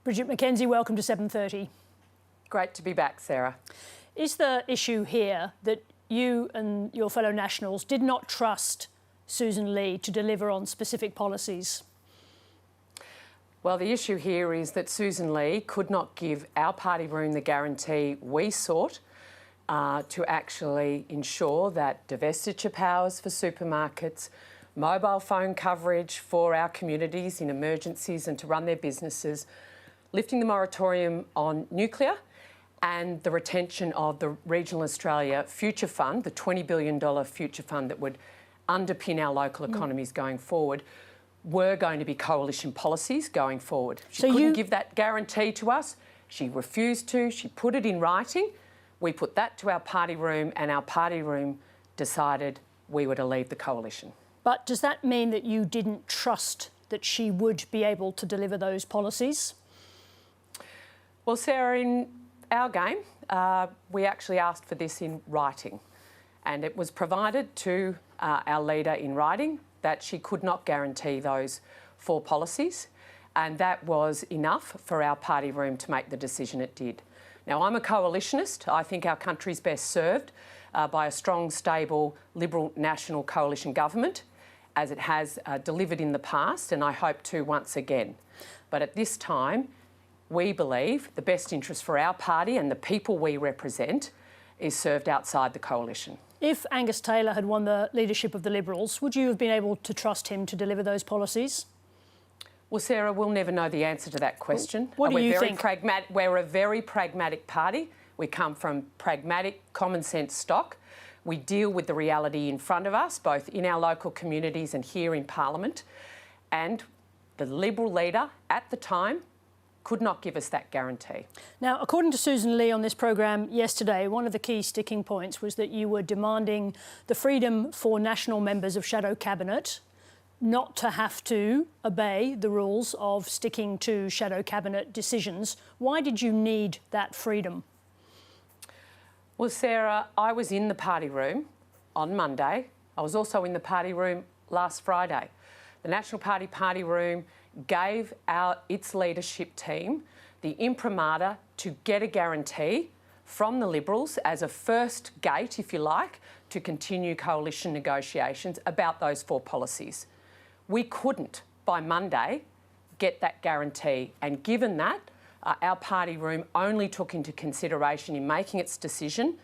Bridget McKenzie, welcome to 7:30. Great to be back, Sarah. Is the issue here that you and your fellow Nationals did not trust Susan Lee to deliver on specific policies? Well, the issue here is that Susan Lee could not give our party room the guarantee we sought to actually ensure that divestiture powers for supermarkets, mobile phone coverage for our communities in emergencies and to run their businesses, lifting the moratorium on nuclear and the retention of the Regional Australia Future Fund, the $20 billion future fund that would underpin our local economies going forward, were going to be coalition policies going forward. She couldn't give that guarantee to us. She refused to. She put it in writing. We put that to our party room and our party room decided we were to leave the coalition. But does that mean that you didn't trust that she would be able to deliver those policies? Well, Sarah, in our game, we actually asked for this in writing, and it was provided to our leader in writing that she could not guarantee those 4 policies, and that was enough for our party room to make the decision it did. Now, I'm a coalitionist. I think our country's best served by a strong, stable, Liberal national coalition government, as it has delivered in the past, and I hope to once again. But at this time, we believe the best interest for our party and the people we represent is served outside the coalition. If Angus Taylor had won the leadership of the Liberals, would you have been able to trust him to deliver those policies? Well, Sarah, we'll never know the answer to that question. What do you think? We're a very pragmatic party. We come from pragmatic, common sense stock. We deal with the reality in front of us, both in our local communities and here in Parliament. And the Liberal leader at the time could not give us that guarantee. Now, according to Susan Lee on this programme yesterday, one of the key sticking points was that you were demanding the freedom for national members of shadow cabinet not to have to obey the rules of sticking to shadow cabinet decisions. Why did you need that freedom? Well, Sarah, I was in the party room on Monday. I was also in the party room last Friday. The National Party room gave its leadership team the imprimatur to get a guarantee from the Liberals as a first gate, if you like, to continue coalition negotiations about those 4 policies. We couldn't, by Monday, get that guarantee, and given that, our party room only took into consideration in making its decision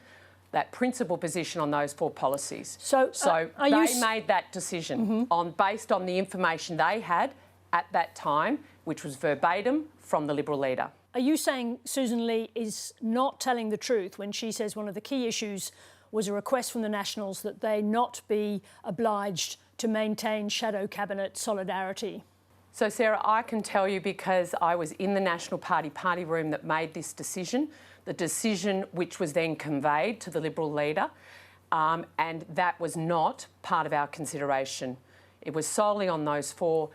that principal position on those 4 policies. So they made that decision based on the information they had at that time, which was verbatim from the Liberal leader. Are you saying Susan Lee is not telling the truth when she says one of the key issues was a request from the Nationals that they not be obliged to maintain shadow cabinet solidarity? So, Sarah, I can tell you, because I was in the National party room that made this decision, the decision which was then conveyed to the Liberal leader, and that was not part of our consideration. It was solely on those 4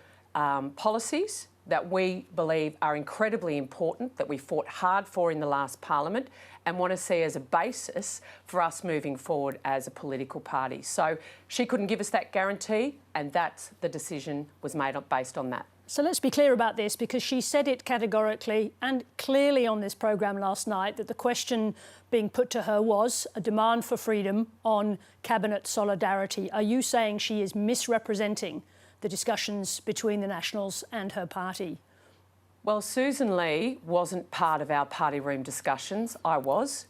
policies that we believe are incredibly important, that we fought hard for in the last Parliament and want to see as a basis for us moving forward as a political party. So she couldn't give us that guarantee, and that's the decision was made based on that. So let's be clear about this, because she said it categorically and clearly on this programme last night that the question being put to her was a demand for freedom on cabinet solidarity. Are you saying she is misrepresenting the discussions between the Nationals and her party? Well, Susan Lee wasn't part of our party room discussions. I was.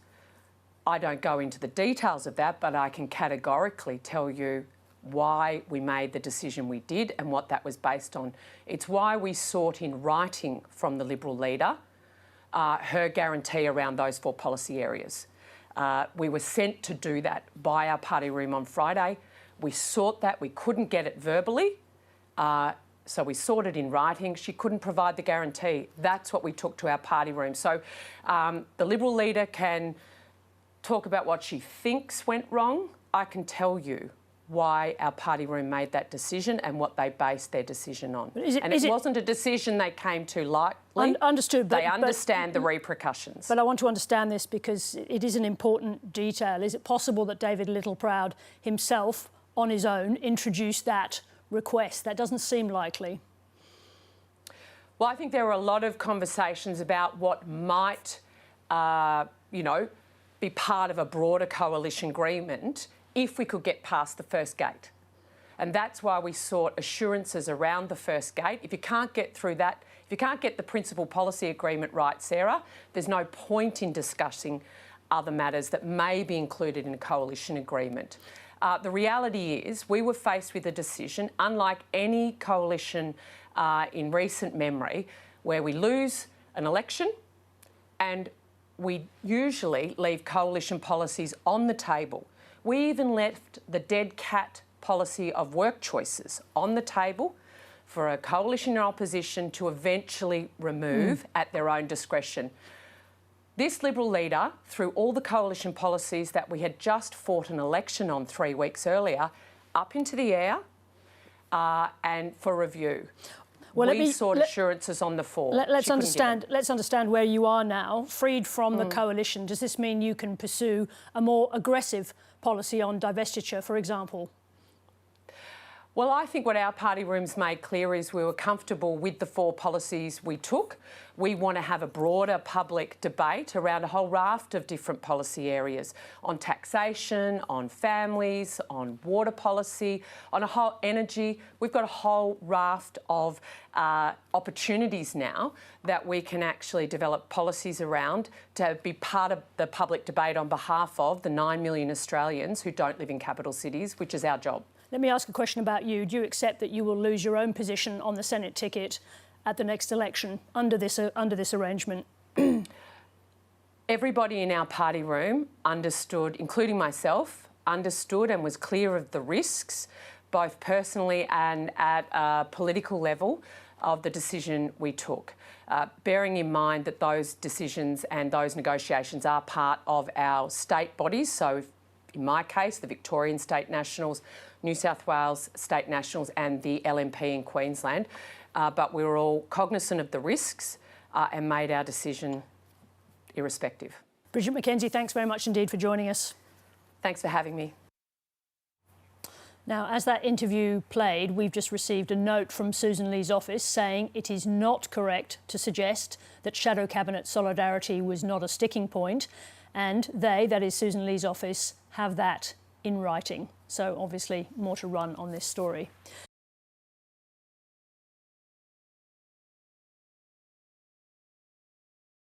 I don't go into the details of that, but I can categorically tell you why we made the decision we did and what that was based on. It's why we sought in writing from the Liberal leader her guarantee around those 4 policy areas. We were sent to do that by our party room on Friday. We sought that. We couldn't get it verbally. So we sought it in writing. She couldn't provide the guarantee. That's what we took to our party room. So the Liberal leader can talk about what she thinks went wrong. I can tell you why our party room made that decision and what they based their decision on. It wasn't a decision they came to lightly. Understood. They understand the repercussions. But I want to understand this because it is an important detail. Is it possible that David Littleproud himself, on his own, introduced that request? That doesn't seem likely. Well, I think there were a lot of conversations about what might, be part of a broader coalition agreement if we could get past the first gate. And that's why we sought assurances around the first gate. If you can't get through that, if you can't get the principal policy agreement right, Sarah, there's no point in discussing other matters that may be included in a coalition agreement. The reality is we were faced with a decision, unlike any coalition in recent memory, where we lose an election and we usually leave coalition policies on the table. We even left the dead cat policy of work choices on the table for a coalition in opposition to eventually remove at their own discretion. This Liberal leader, through all the coalition policies that we had just fought an election on 3 weeks earlier, up into the air and for review. Well, we sought assurances on the four. Let's understand where you are now, freed from the coalition. Does this mean you can pursue a more aggressive policy on divestiture, for example? Well, I think what our party rooms made clear is we were comfortable with the four policies we took. We want to have a broader public debate around a whole raft of different policy areas, on taxation, on families, on water policy, on a whole energy. We've got a whole raft of opportunities now that we can actually develop policies around to be part of the public debate on behalf of the 9 million Australians who don't live in capital cities, which is our job. Let me ask a question about you. Do you accept that you will lose your own position on the Senate ticket at the next election under this arrangement? Everybody in our party room understood, including myself, understood and was clear of the risks, both personally and at a political level, of the decision we took. Bearing in mind that those decisions and those negotiations are part of our state bodies, so in my case, the Victorian State Nationals, New South Wales State Nationals and the LNP in Queensland. But we were all cognisant of the risks and made our decision irrespective. Bridget McKenzie, thanks very much indeed for joining us. Thanks for having me. Now, as that interview played, we've just received a note from Susan Lee's office saying it is not correct to suggest that shadow cabinet solidarity was not a sticking point. And they, that is Susan Lee's office, have that in writing. So obviously more to run on this story.